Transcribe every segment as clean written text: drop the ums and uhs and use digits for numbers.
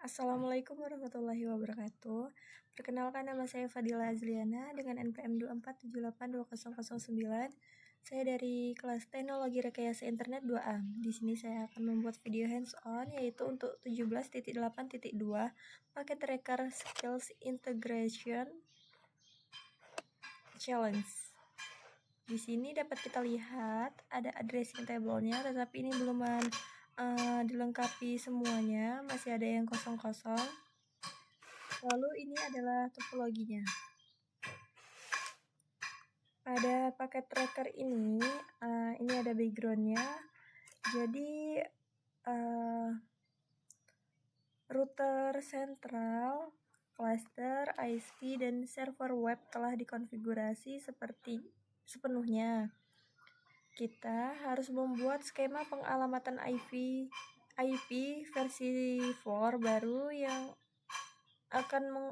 Assalamualaikum warahmatullahi wabarakatuh. Perkenalkan, nama saya Fadila Azliana dengan NPM 247820009. Saya dari kelas Teknologi Rekayasa Internet 2A. Di sini saya akan membuat video hands-on yaitu untuk 17.8.2 paket tracker skills integration challenge. Di sini dapat kita lihat ada addressing table-nya, tetapi ini belum dilengkapi semuanya, masih ada yang kosong-kosong. Lalu ini adalah topologinya. Pada paket tracker ini ada backgroundnya. Jadi router sentral, cluster, ISP, dan server web telah dikonfigurasi seperti sepenuhnya. Kita harus membuat skema pengalamatan IP versi 4 baru yang akan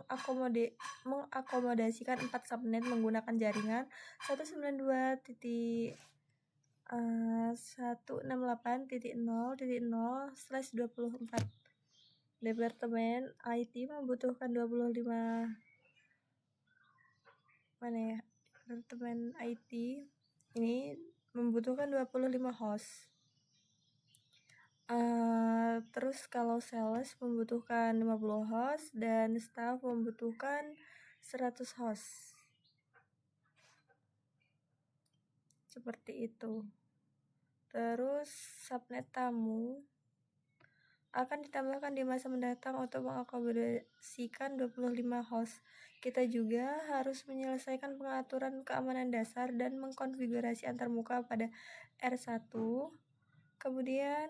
mengakomodasikan 4 subnet menggunakan jaringan 192.168.0.0/24. Departemen IT membutuhkan 25 Departemen IT ini membutuhkan 25 host. Terus kalau sales membutuhkan 50 host dan staff membutuhkan 100 host. Seperti itu. Terus subnet tamu akan ditambahkan di masa mendatang untuk mengakomodasikan 25 host. Kita juga harus menyelesaikan pengaturan keamanan dasar dan mengkonfigurasi antarmuka pada R1. Kemudian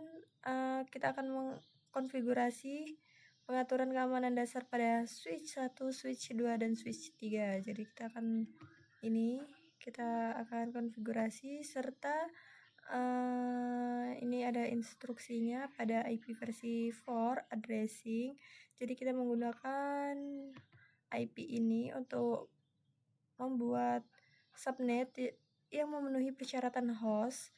kita akan mengkonfigurasi pengaturan keamanan dasar pada switch 1, switch 2, dan switch 3. Jadi kita akan konfigurasi serta ini ada instruksinya pada IP versi 4 addressing. Jadi kita menggunakan IP ini untuk membuat subnet yang memenuhi persyaratan host.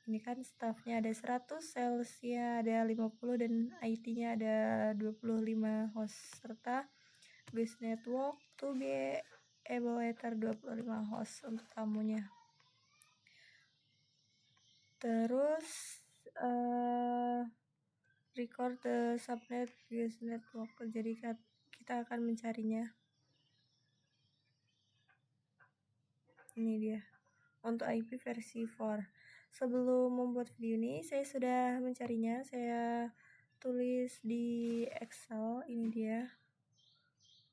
Ini kan staffnya ada 100, salesnya ada 50, dan IT-nya ada 25 host, serta base network to be evaluator 25 host untuk tamunya. Terus record the subnet base network. Jadi kita akan mencarinya. Ini dia untuk IP versi 4. Sebelum membuat video ini saya sudah mencarinya. Saya tulis di Excel. Ini dia.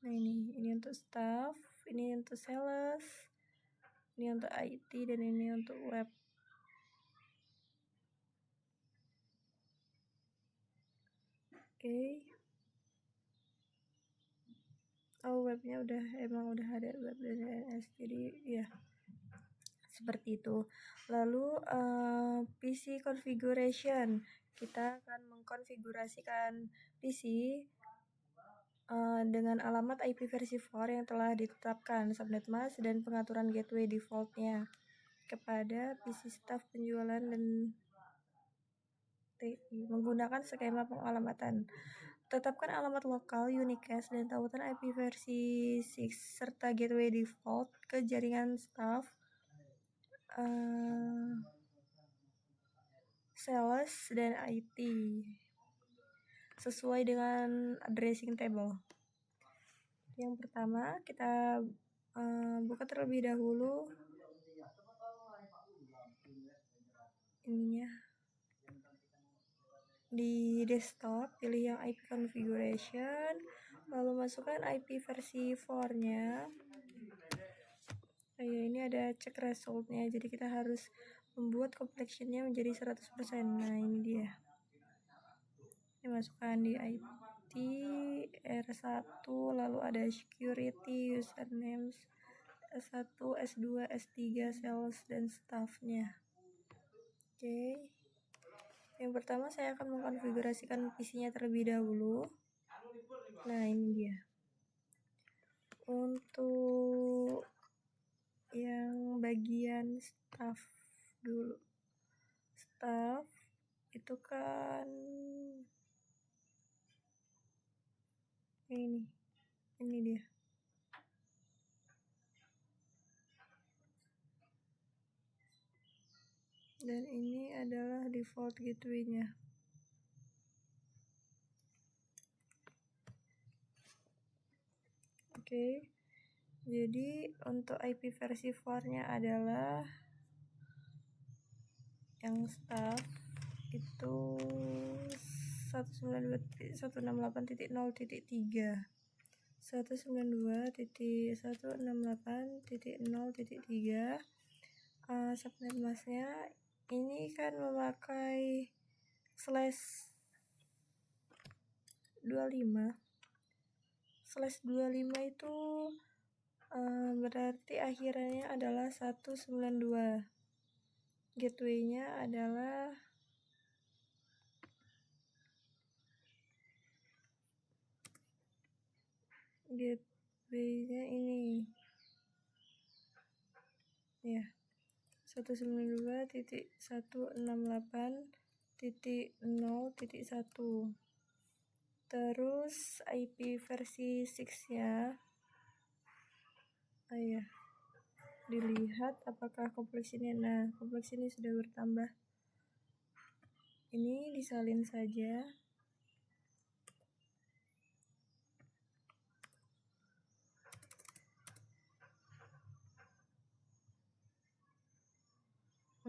Nah, ini untuk staff, ini untuk sales, ini untuk IT, dan ini untuk web. Oke. Oh, webnya emang udah ada web dan DNS, jadi ya seperti itu. Lalu PC configuration, kita akan mengkonfigurasikan PC dengan alamat IP versi 4 yang telah ditetapkan, subnet mask, dan pengaturan gateway defaultnya kepada PC staff penjualan dan TI menggunakan skema pengalamatan. Tetapkan alamat lokal, unicast, dan tautan IP versi 6 serta gateway default ke jaringan staff, sales, dan IT sesuai dengan addressing table. Yang pertama, kita buka terlebih dahulu ininya di desktop, pilih yang IP configuration, lalu masukkan IP versi 4-nya. Ini ada check resultnya, jadi kita harus membuat completionnya menjadi 100%. Nah, ini dia. Ini masukkan di IP R1, lalu ada security, usernames, S1, S2, S3, sales, dan staffnya. Oke. Yang pertama saya akan mengkonfigurasikan PC-nya terlebih dahulu. Nah, ini dia. Untuk yang bagian staff dulu. Staff itu kan ini dia. Dan ini adalah default gateway-nya. Oke. Jadi untuk IP versi 4-nya adalah yang staff itu 192.168.0.3, 192.168.0.3. Subnet masknya ini kan memakai /25 itu berarti akhirnya adalah 192. Gateway-nya adalah ini ya, 192.168.0.1. Terus IP versi 6-nya dilihat apakah kompleks ini. Nah, kompleks ini sudah bertambah. Ini disalin saja.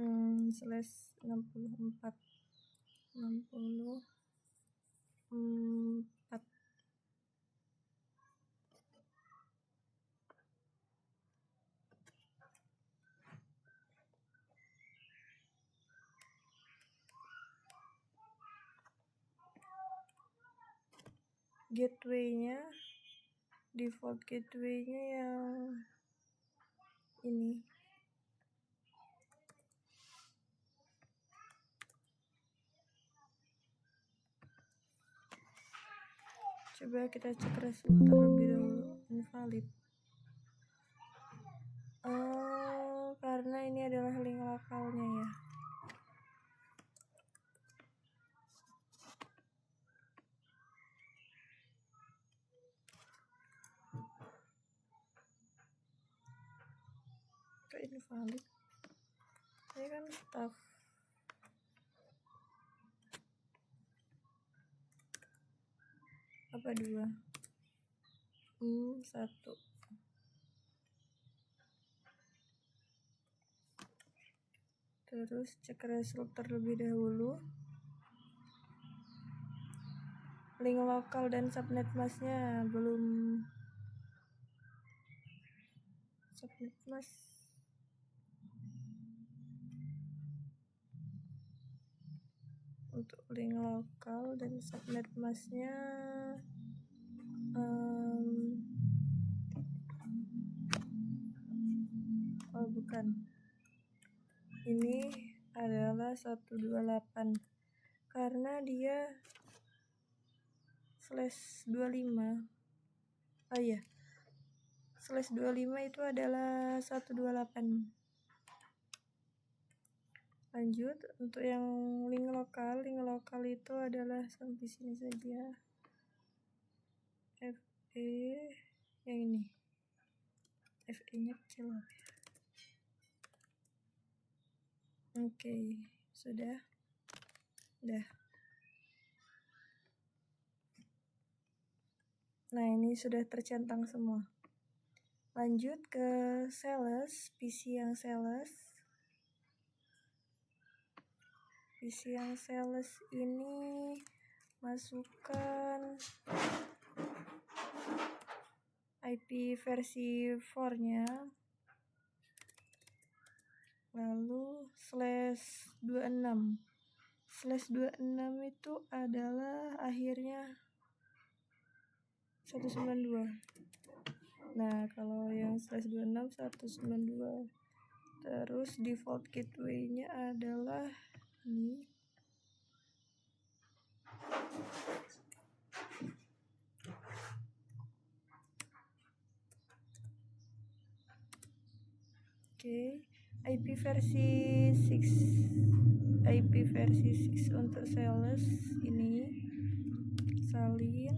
/64 gateway-nya, default gateway-nya yang ini. Coba kita cek result terlebih dahulu. Invalid. Karena ini adalah link lokalnya ya. Kok invalid? Ini kan staff. Apa 2? 1. Terus cek result terlebih dahulu. Link lokal dan subnet masknya belum. Subnet mask untuk link lokal dan subnet masknya bukan. Ini adalah 128 karena dia /25. /25 itu adalah 128. Lanjut untuk yang link lokal itu adalah sampai sini saja. FE yang ini. FE-nya kecil. Oke, sudah. Udah. Nah, ini sudah tercentang semua. Lanjut ke sales, PC yang sales. PC yang sales ini masukkan IP versi 4-nya. Lalu /26. /26 itu adalah akhirnya 192. Nah, kalau yang /26 192. Terus default gateway-nya adalah ini. Oke. IP versi 6 untuk sales ini salin.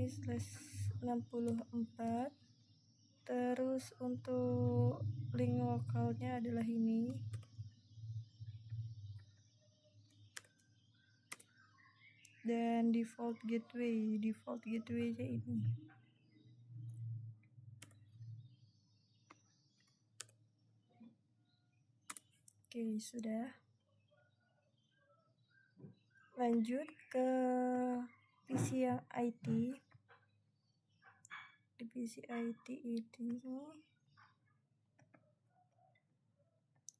ini /64. Terus untuk link lokalnya adalah ini. Dan default gateway-nya ini. Oke, sudah. Lanjut ke PC yang IT. Di PC IT ini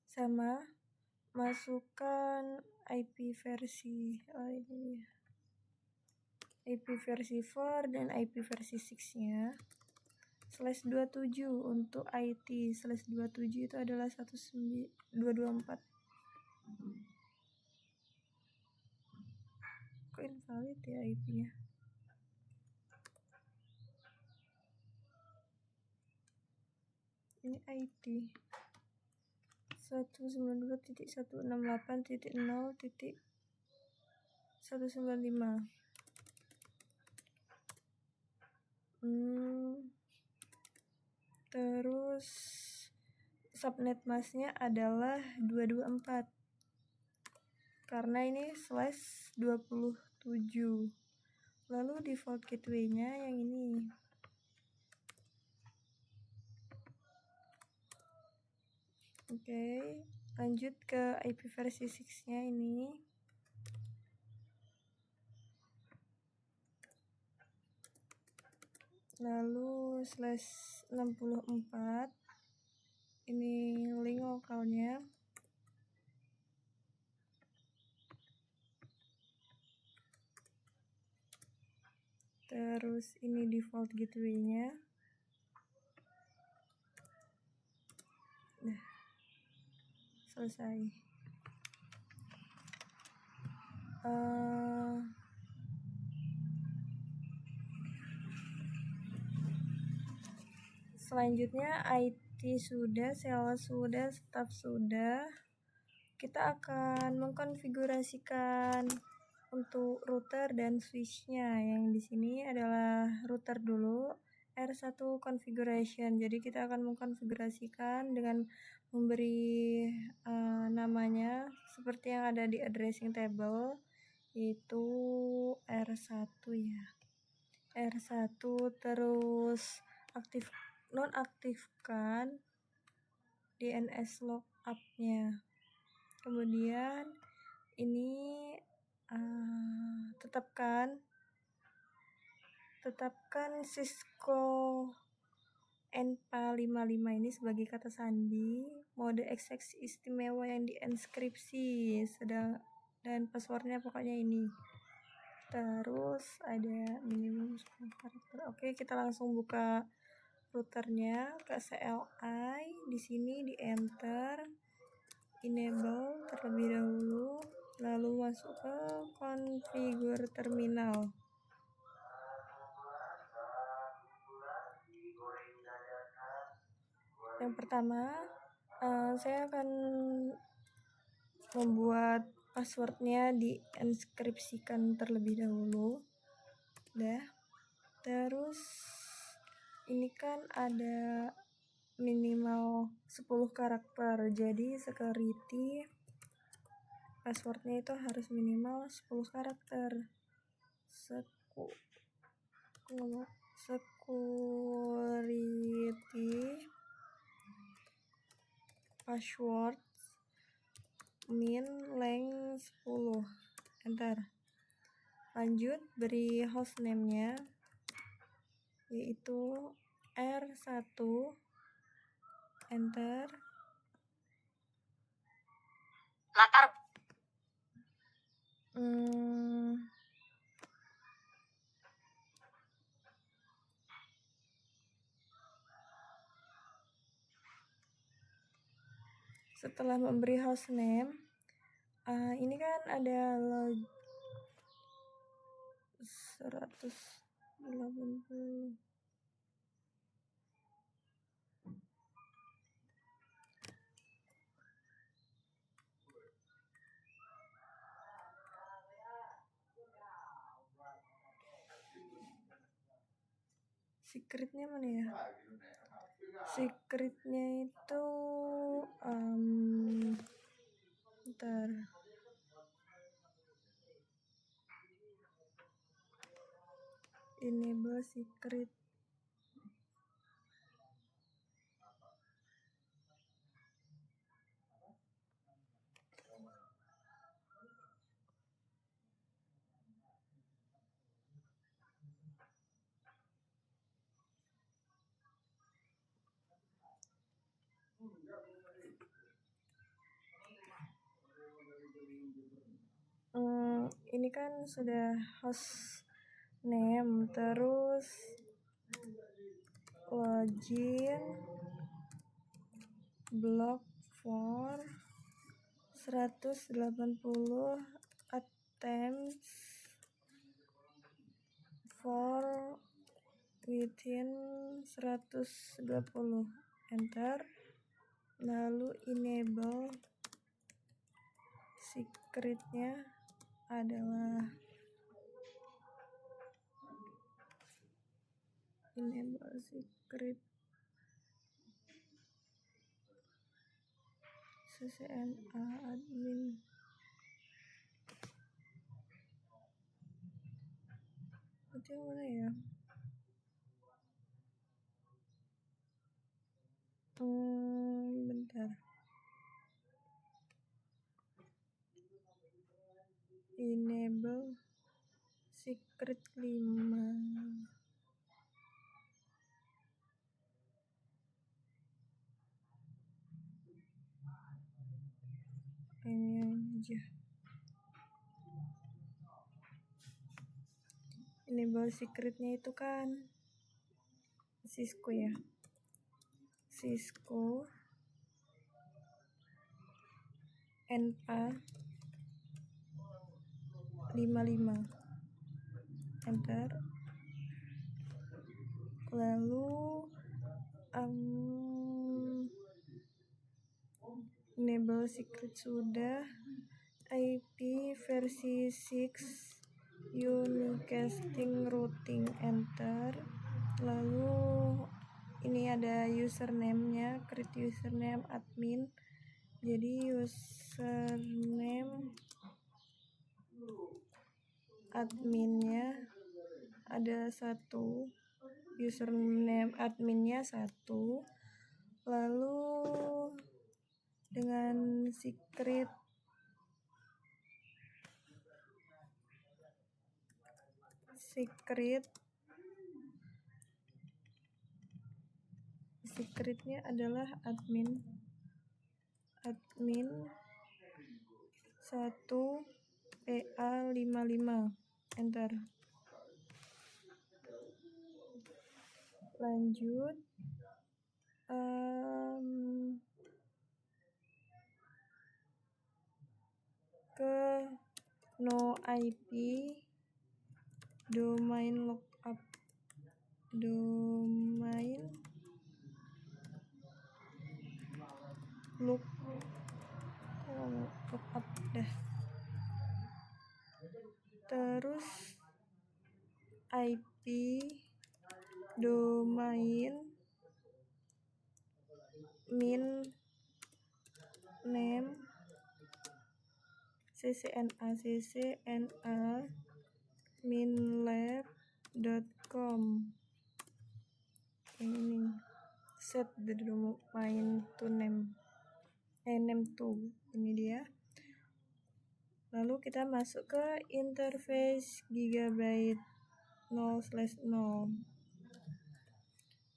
sama, masukkan IP versi ini IP versi 4 dan IP versi 6 nya. /27 untuk IT. /27 itu adalah 19224. Kok invalid ya IP nya? Ini IT 192.168.0.195. Terus subnet masknya adalah 224 karena ini /27. Lalu default gateway-nya yang ini. Oke, lanjut ke IP versi 6 nya ini. Lalu /64. Ini link lokalnya. Terus ini default gateway-nya. Nah, selesai. Selanjutnya IT sudah, sales sudah, staff sudah. Kita akan mengkonfigurasikan untuk router dan switch-nya. Yang di sini adalah router dulu, R1 configuration. Jadi kita akan mengkonfigurasikan dengan memberi namanya seperti yang ada di addressing table, yaitu R1 ya. R1 terus nonaktifkan DNS lookup-nya. Kemudian ini tetapkan Cisco NPA55 ini sebagai kata sandi, mode access istimewa yang dienkripsi, dan passwordnya pokoknya ini. Terus ada minimum 10 karakter. Oke, kita langsung buka routernya ke CLI. Di sini di enter, enable terlebih dahulu, lalu masuk ke configure terminal. Yang pertama, saya akan membuat passwordnya dienkripsikan terlebih dahulu. Terus ini kan ada minimal 10 karakter, jadi security passwordnya itu harus minimal 10 karakter. Security password min length 10, enter. Lanjut beri hostname-nya, yaitu R1, enter. Latar Setelah memberi hostname, ini kan ada 180. secretnya mana ya? Secretnya itu bentar. Enable secret. Ini kan sudah host name, terus login block for 180 attempts for within 120, enter. Lalu enable secretnya adalah enable secret CCNA admin. Itu yang mana ya? Bentar. Enable secret 5. Ini aja. Enable secretnya itu kan Cisco ya. Cisco NA 55, enter. Lalu enable secret sudah, IP versi 6 unicasting routing, enter. Lalu ini ada username-nya, create username admin. Jadi username adminnya ada 1, username adminnya 1, lalu dengan secretnya adalah admin 1 PA55, enter. Lanjut ke no IP domain lookup, domain lookup dah. Terus IP domain min name CCNA minlab.com. Ini set the domain to name to, ini dia. Lalu kita masuk ke interface Gigabyte 0/0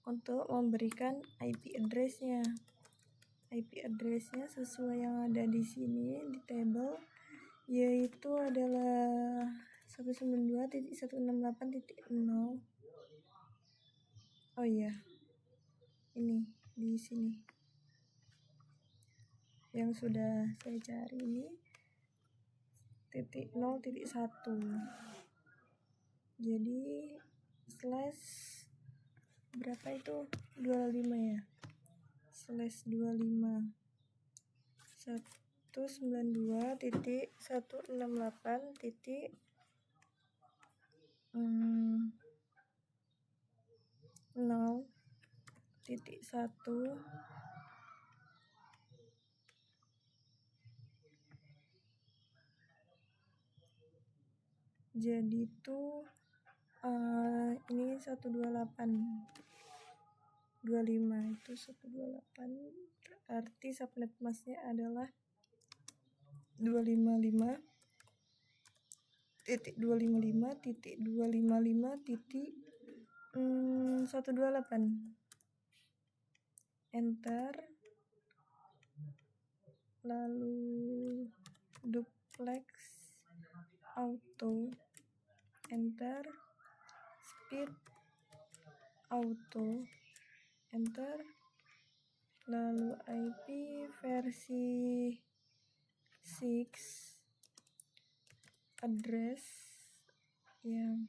untuk memberikan IP address-nya. IP address-nya sesuai yang ada di sini di table, yaitu adalah 192.168.0. Oh iya, ini di sini yang sudah saya cari ini .0.1. Jadi slash berapa itu, 25 ya, slash 25 192.168. 0.1 jadi tuh ini 128.25 itu 128, berarti subnet masknya adalah 255.255.128. Enter, lalu duplex auto, enter, speed auto, enter, lalu IP versi 6 address yang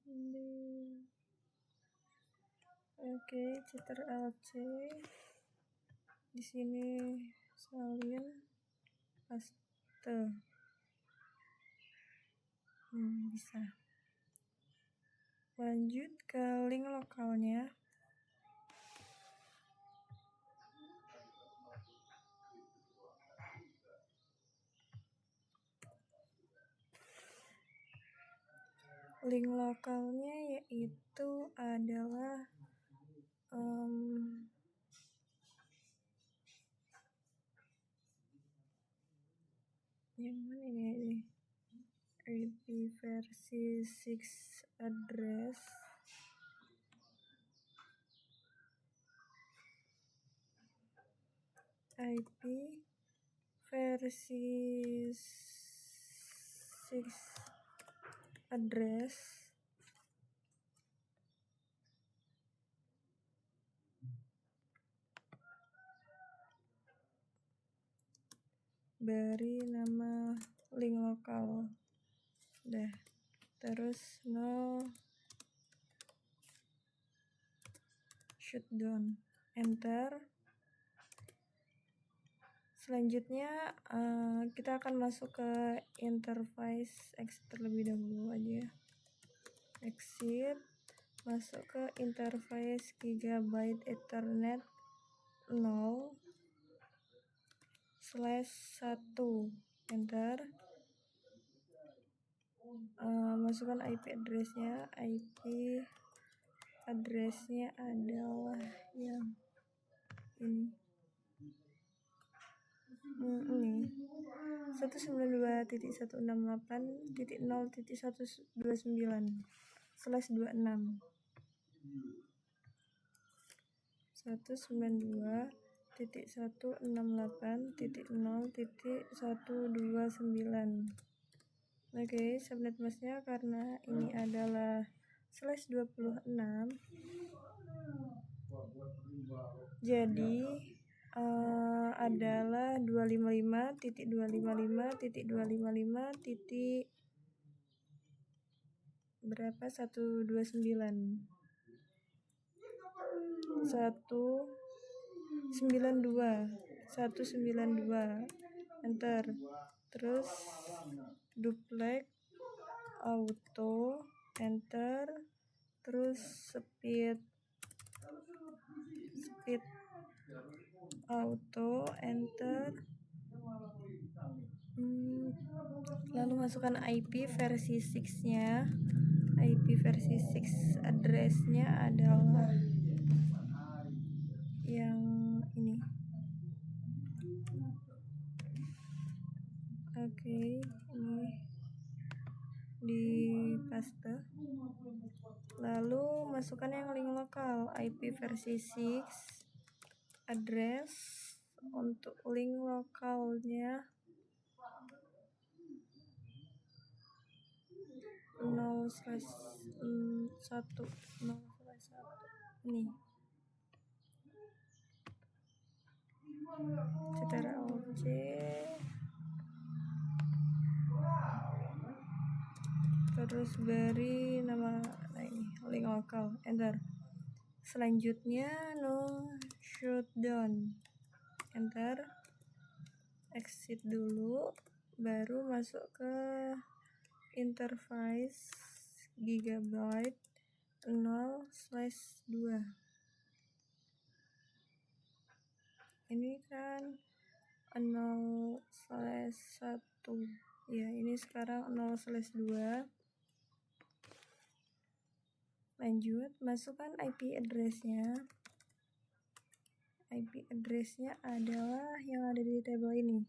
ini. Oke, cheater LC di sini salin paste. Bisa. Lanjut ke link lokalnya. Link lokalnya yaitu adalah yang mana ini? IP versi 6 address IP versi 6 address beri nama link lokal. Udah, terus no shutdown, enter. Selanjutnya kita akan masuk ke interface exit terlebih dahulu aja. Exit, masuk ke interface Gigabyte Ethernet 0/1, enter. Masukkan IP addressnya. IP addressnya adalah yang ini. 192.168.0.129/26. 192.168.0.129. Oke, subnet masknya karena ini adalah /26, jadi adalah 255.255.255. berapa 129 192, enter. Terus duplex auto, enter. Terus speed auto, enter. Lalu masukkan IP versi 6 nya. IP versi 6 addressnya adalah yang ini. Oke, ini di paste. Lalu masukkan yang link lokal, IP versi 6 address. Untuk link lokalnya 0/1 nih. Ctrl+C, terus beri nama ini link lokal, enter. Selanjutnya no shutdown, enter. exit dulu, baru masuk ke interface gigabyte 0/2. Ini kan 0/1 ya, ini sekarang 0/2. Lanjut, masukkan IP address-nya. IP address-nya adalah yang ada di tabel ini,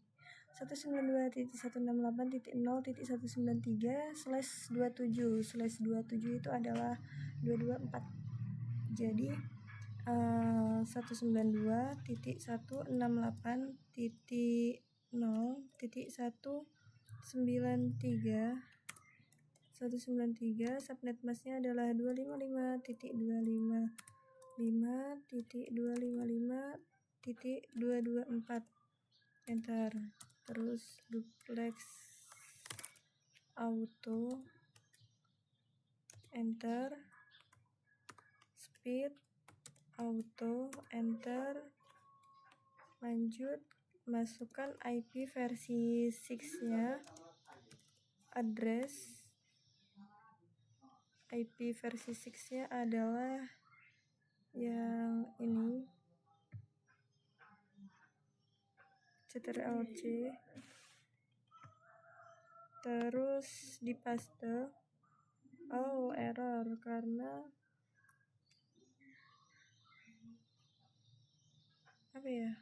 192.168.0.193/27 itu adalah 224. Jadi 192.168.0.193 subnet masknya adalah 255.255.224. Enter. Terus duplex auto, enter. Speed auto, enter. Lanjut, masukkan IP versi 6-nya. Address IP versi 6-nya adalah yang ini, ctrl+c, terus dipaste. Oh, error karena apa ya,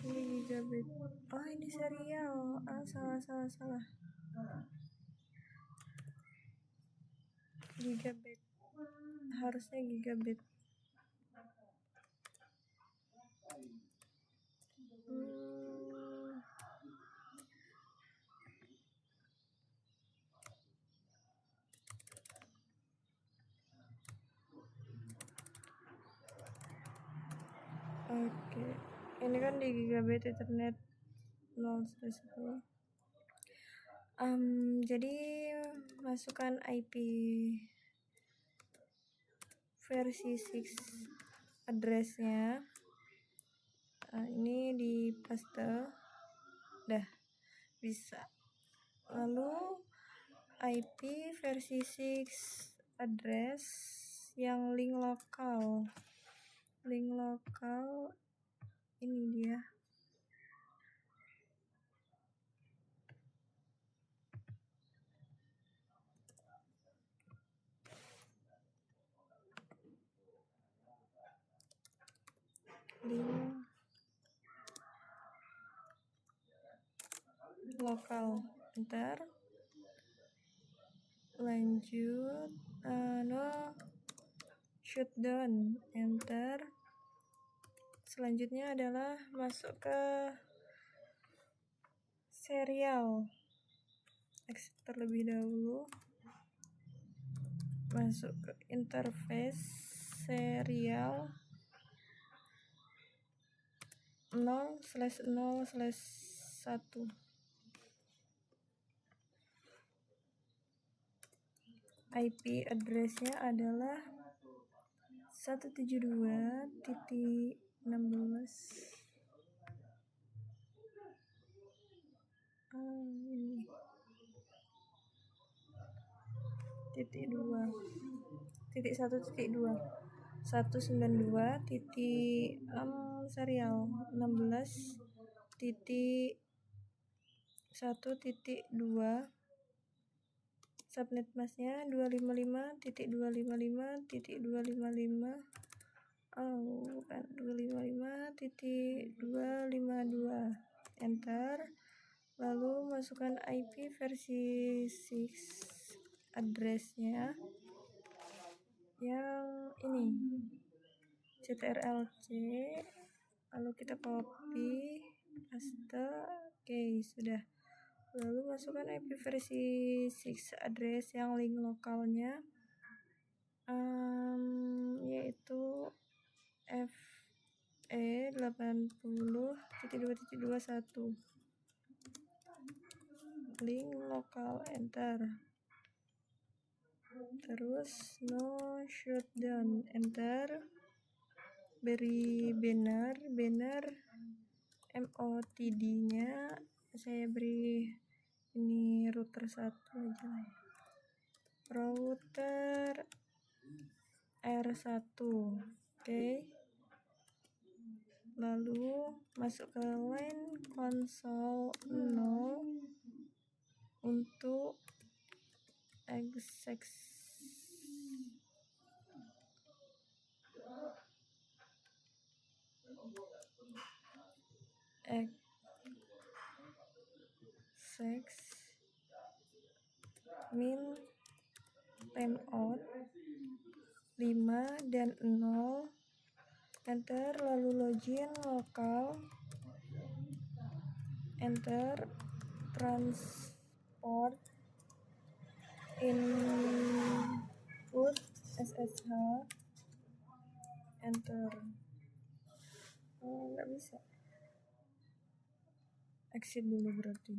ini gigabit. Oh, ini serial. Salah gigabit, harusnya gigabit. Oke, ini kan di gigabit ethernet 0/1. Jadi masukkan IP versi 6 address-nya. Ini di paste, dah bisa. Lalu IP versi 6 address yang link lokal ini dia. Link lokal, enter. Lanjut, no shutdown, enter. Selanjutnya adalah masuk ke serial, exit terlebih dahulu, masuk ke interface serial 0/0/1. IP address-nya adalah 172.16. Ini titik 2 titik 1.2 192 titik serial 16 titik 1.2. subnet masknya 255.255.255. Oh, bukan 255.252. Enter. Lalu masukkan IP versi 6 address-nya yang ini, ctrl+c, lalu kita copy, paste. Oke, sudah. Lalu masukkan IP versi 6 address yang link lokalnya, yaitu FE80.2.21. link lokal, enter. Terus no shutdown, enter. beri banner MOTD-nya saya beri ini router 1 aja lah. Router R1. Oke. Lalu masuk ke line console 0 untuk min timeout 5 dan 0, enter, lalu login lokal, enter, transport input SSH, enter. Nggak bisa, exit dulu berarti,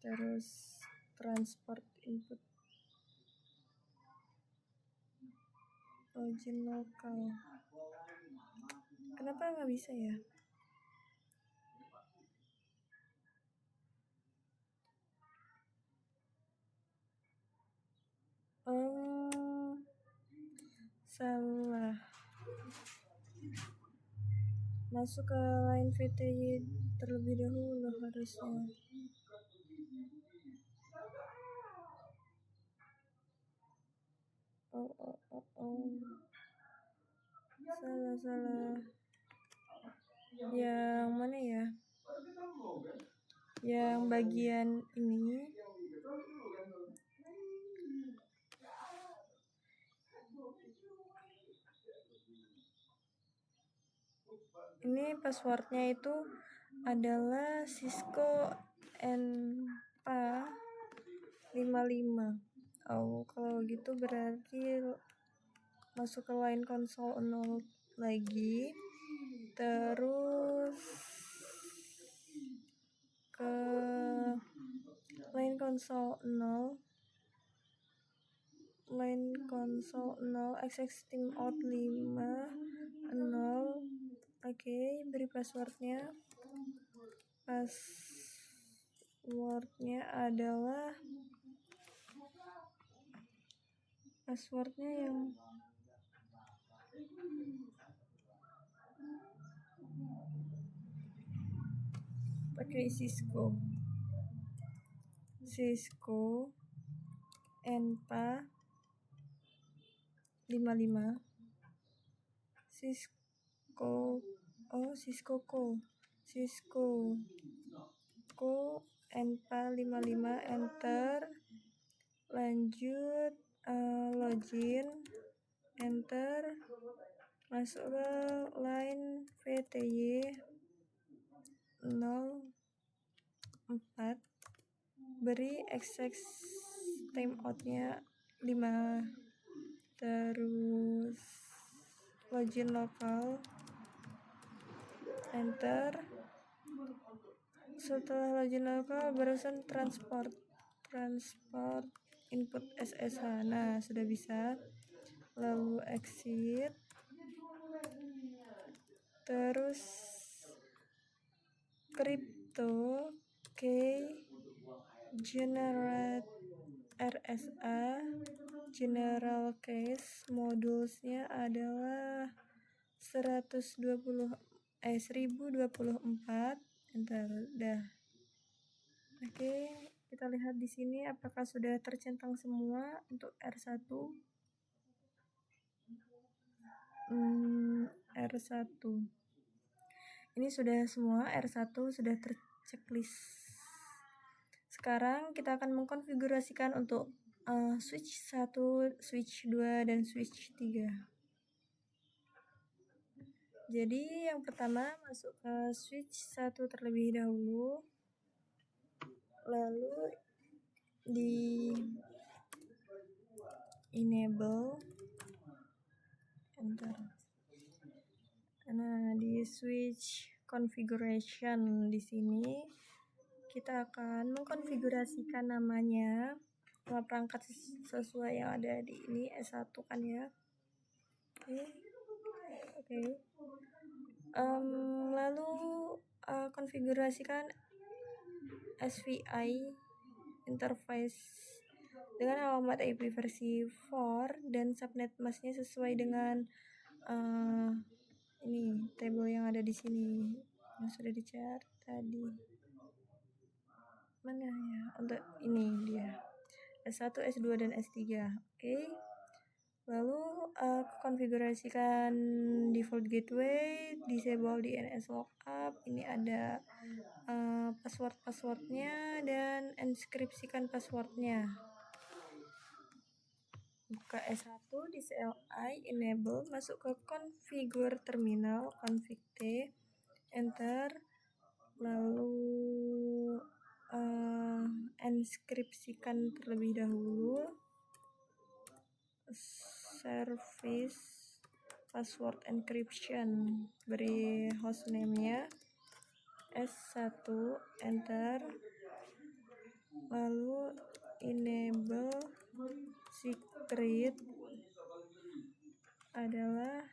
terus transport input, login lokal. Kenapa nggak bisa ya? Salah. Masuk ke line VTY terlebih dahulu harusnya. Salah. Yang mana ya? Yang bagian ini. Ini passwordnya itu adalah Cisco NPA55. Kalau gitu berarti masuk ke line console 0 lagi, terus ke line console 0 xxtimeout 5 0. Oke, beri passwordnya adalah yang pakai Cisco NPA 55 Cisco NPA 55, enter, lanjut login, enter, masuk ke line VTY 04, beri access timeoutnya 5, terus login lokal, enter. Setelah login lokal barusan transport input SSH. Nah, sudah bisa. Lalu exit, terus crypto key generate RSA general case, modulsnya adalah 1024, enter. Dah. Oke, kita lihat di sini apakah sudah tercentang semua untuk R1. R1 ini sudah semua, R1 sudah terchecklist. Sekarang kita akan mengkonfigurasikan untuk switch 1, switch 2, dan switch 3. Jadi yang pertama masuk ke switch 1 terlebih dahulu, lalu di enable, enter. Nah, di switch configuration di sini kita akan mengkonfigurasikan nama perangkat sesuai yang ada di ini S1 kan ya. Oke. Lalu konfigurasikan SVI interface dengan alamat IP versi 4 dan subnet masknya sesuai dengan ini tabel yang ada di sini yang sudah dicari tadi. Mana ya? Untuk ini dia S1, S2 dan S3. Oke. Lalu konfigurasikan default gateway, disable DNS lookup. Ini ada passwordnya dan enskripsikan passwordnya. Buka S1 di CLI, enable, masuk ke configure terminal, config T, enter, lalu enskripsikan terlebih dahulu service password encryption, beri hostname-nya S1, enter, lalu enable secret adalah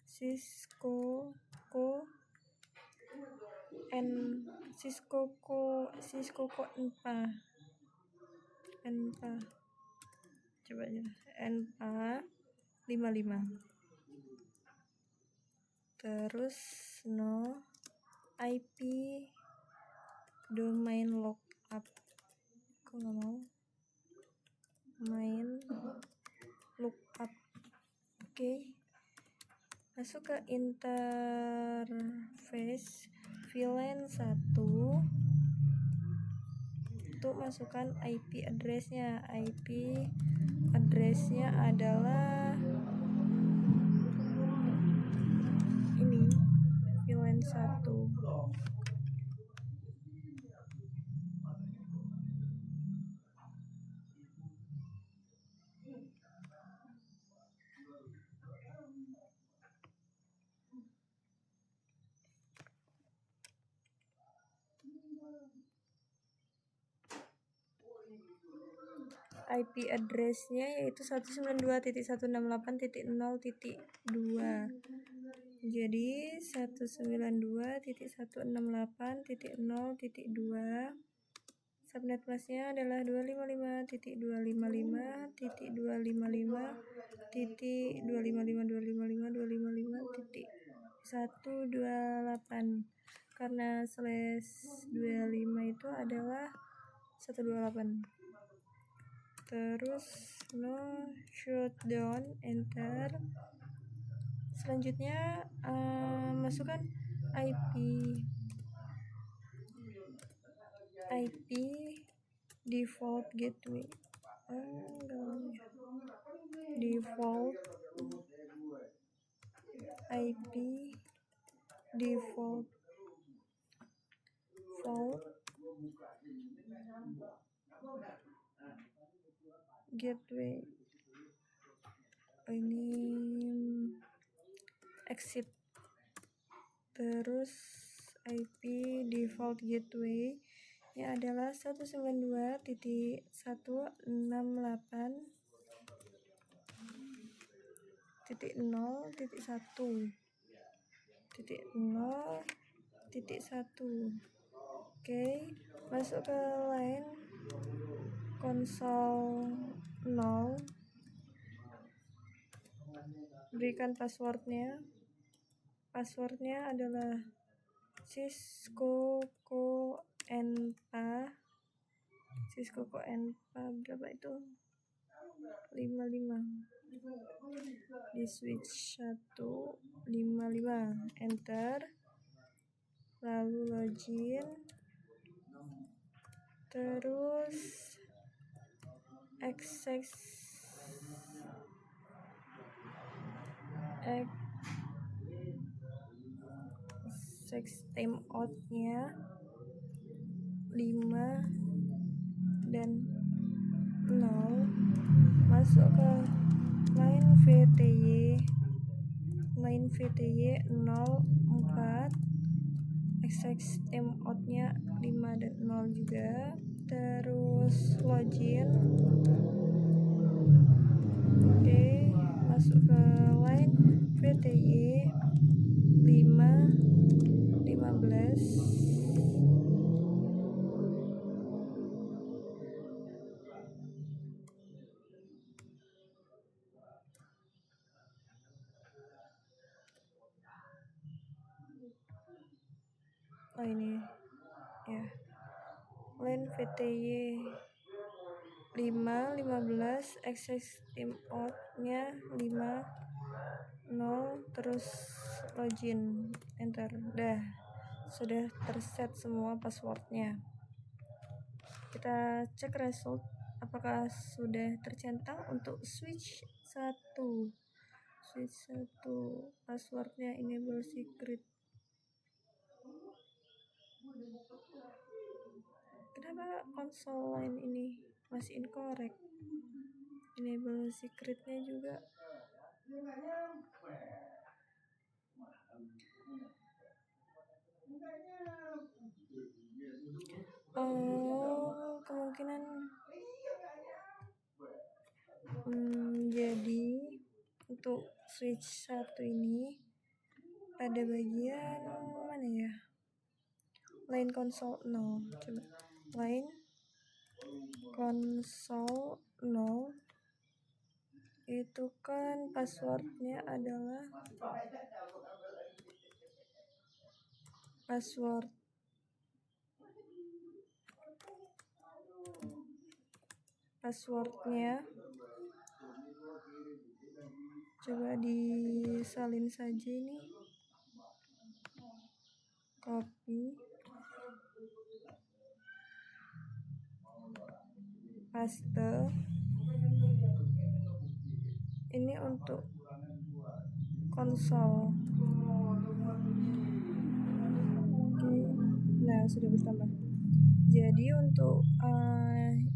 Cisco enpa coba aja enpa 55, terus no IP domain lookup, aku nggak mau main lookup. Oke. Masuk ke interface VLAN 1, untuk masukkan IP address-nya. IP address-nya adalah ini VLAN 1. IP address-nya yaitu 192.168.0.2. Jadi 192.168.0.2. Subnet masknya adalah 255.255.255.255.128, karena /25 itu adalah 128. Terus no shutdown, enter. Selanjutnya masukkan IP default gateway, default IP default gateway, ini exit. Terus IP default gateway nya adalah 192.168.0.1. Oke, masuk ke line console 0, berikan passwordnya adalah Cisco enpa berapa itu, 55, di switch 155, enter, lalu login, terus access timeout-nya 5 dan 0, masuk ke line VTY 04, access timeout-nya 5 dan 0 juga, terus login. Oke, masuk ke line VTY 515 ini ya, line VTY 515 existing out nya 50 terus login, enter. Dah, sudah terset semua passwordnya. Kita cek result apakah sudah tercentang untuk switch 1 passwordnya enable secret. Kenapa konsol line ini masih incorrect? Enable secretnya juga kemungkinan jadi untuk switch 1 ini pada bagian mana ya, line console 0. Coba line console 0 itu kan passwordnya adalah passwordnya coba disalin saja ini, copy paste. Ini untuk konsol. Nah, sudah bertambah. Jadi untuk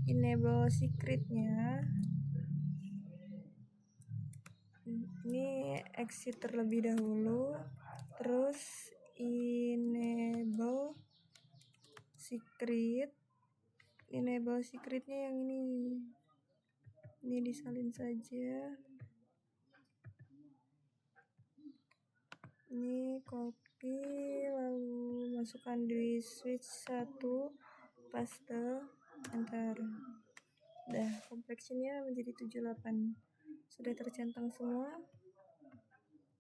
enable secretnya ini exit terlebih dahulu, terus enable secretnya yang ini disalin saja. Ini copy lalu masukkan di switch 1, paste, enter. Dah, complexionnya menjadi 78. Sudah tercentang semua.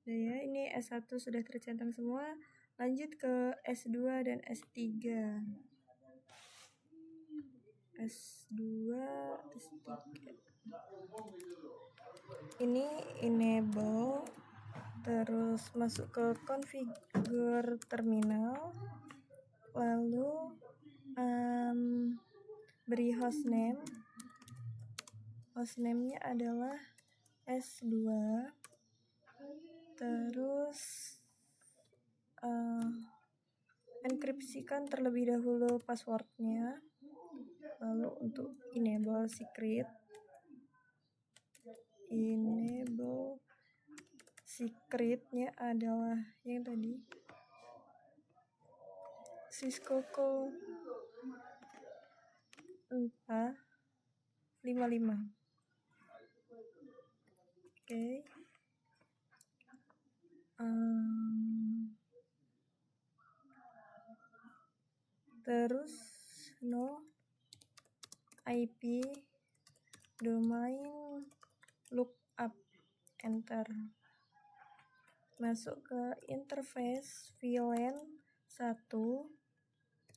Udah ya, ini S1 sudah tercentang semua. Lanjut ke S2 dan S3. S2, S3. Ini enable, terus masuk ke configure terminal, lalu beri hostname. Hostname-nya adalah S2, terus enkripsikan terlebih dahulu passwordnya, lalu untuk enable secretnya adalah yang tadi Cisco 455. Oke. Terus no IP domain lookup, enter. Masuk ke interface VLAN 1,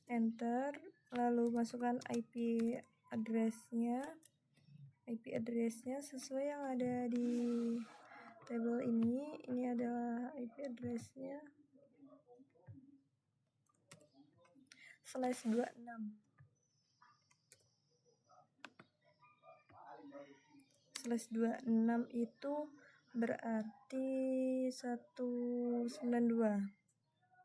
enter, lalu masukkan IP address-nya sesuai yang ada di tabel ini. Ini adalah IP address-nya /26. /26 itu berarti 192.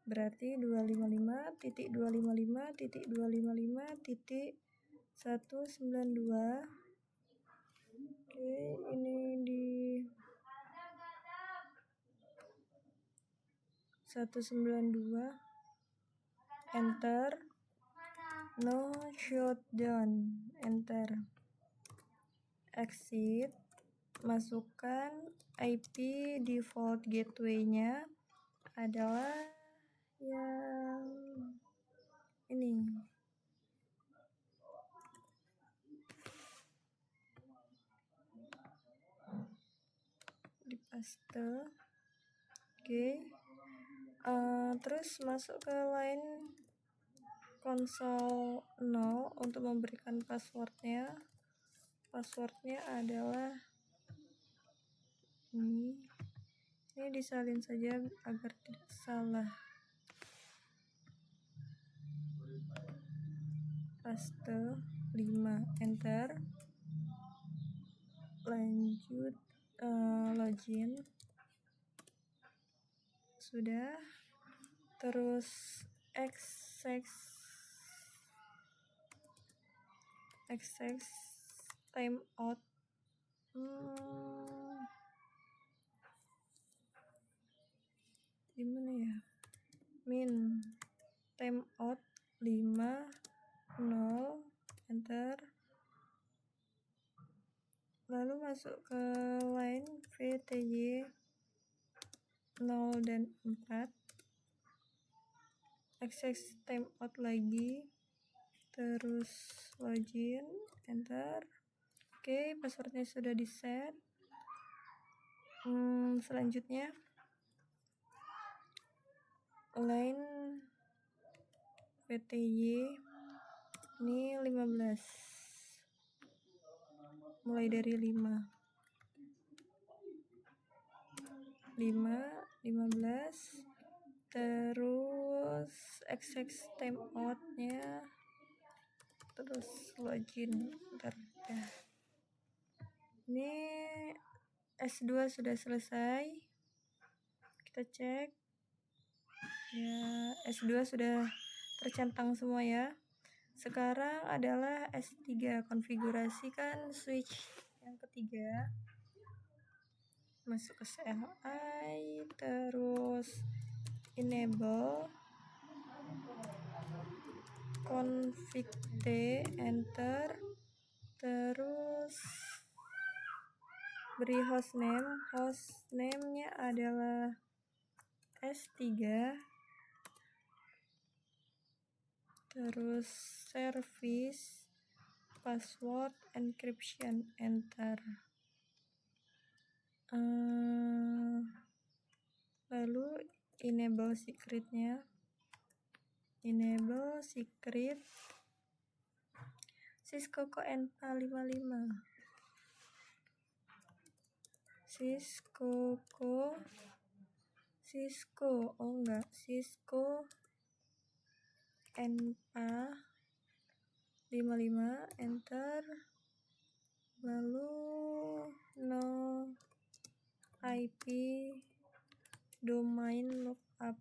Berarti 255.255.192. Oke, ini di 192, enter. No shutdown, enter. Exit, masukkan IP default gateway-nya adalah yang ini. Di paste. Oke. Terus masuk ke line console 0 untuk memberikan passwordnya. Passwordnya adalah ini disalin saja agar tidak salah. Paste 5, enter. Lanjut login. Sudah. Terus access timeout. Gimana ya? Min timeout 5 0, enter. Lalu masuk ke line VTY 0 dan 4. Access timeout lagi. Terus login, enter. Oke, passwordnya sudah di set. Selanjutnya line VTY ini 15, mulai dari 5 15, terus access timeout-nya, terus login. Bentar ya. Ini S2 sudah selesai, kita cek ya. S2 sudah tercentang semua ya. Sekarang adalah S3, konfigurasikan switch yang ketiga. Masuk ke CLI, terus enable config D, enter. Terus beri hostname-nya adalah S3. Terus service password encryption, enter. Lalu enable secret-nya, enable secret Cisco NPA 55, Cisco NPA 55, enter. Lalu no IP domain lookup,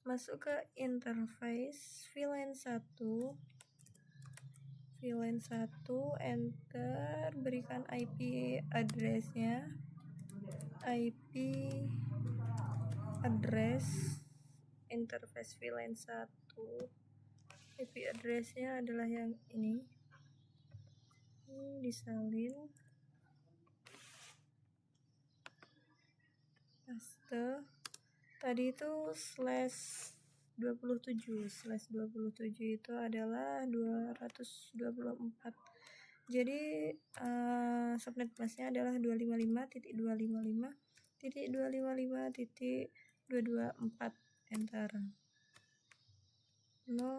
masuk ke interface VLAN 1, enter. Berikan IP address-nya, IP address interface VLAN 1. IP address-nya adalah yang ini disalin, paste. Tadi itu /27 itu adalah 224. Jadi subnet busnya adalah 255.255.255.224, enter. No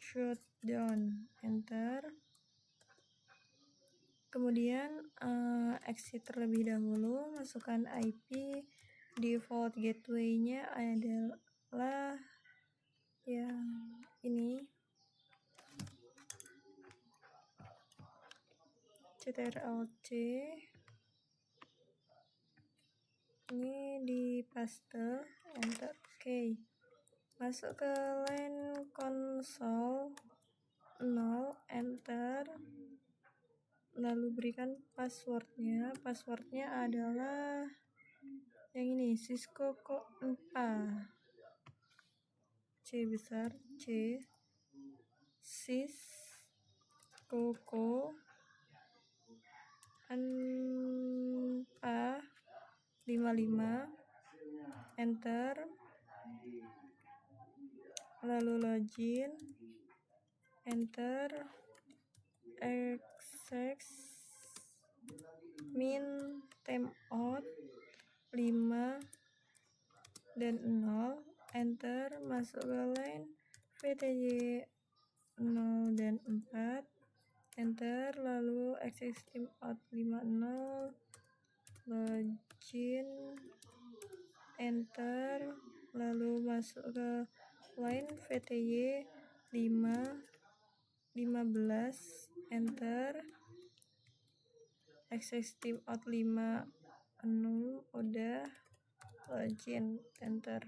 shutdown, enter. Kemudian exit terlebih dahulu, masukkan IP default gateway-nya adalah yang ini, ctrl+C. Ini di paste, enter. Oke. Masuk ke line console 0, enter. Lalu berikan passwordnya adalah yang ini, Cisco NPA, C besar, C. sys koko anpa 55 enter, lalu login, enter, exec min timeout 5 dan 0, enter, masuk ke line vtj 0 dan 4, enter, lalu exec timeout 50, login, enter, lalu masuk ke line vtj 5 15, enter, exec timeout 5 0, udah, login, enter.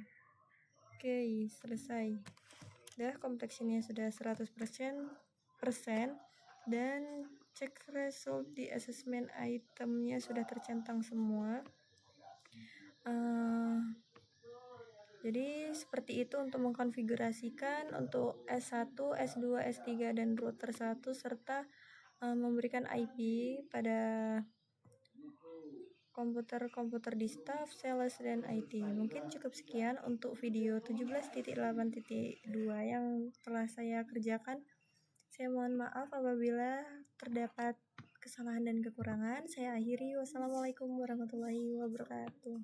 Oke, selesai. Udah, complexionnya sudah 100% dan cek result di assessment itemnya sudah tercentang semua. Jadi seperti itu untuk mengkonfigurasikan untuk S1, S2, S3 dan router 1 serta memberikan IP pada komputer-komputer di staff, sales, dan IT. Mungkin cukup sekian untuk video 17.8.2 yang telah saya kerjakan. Saya mohon maaf apabila terdapat kesalahan dan kekurangan. Saya akhiri. Wassalamualaikum warahmatullahi wabarakatuh.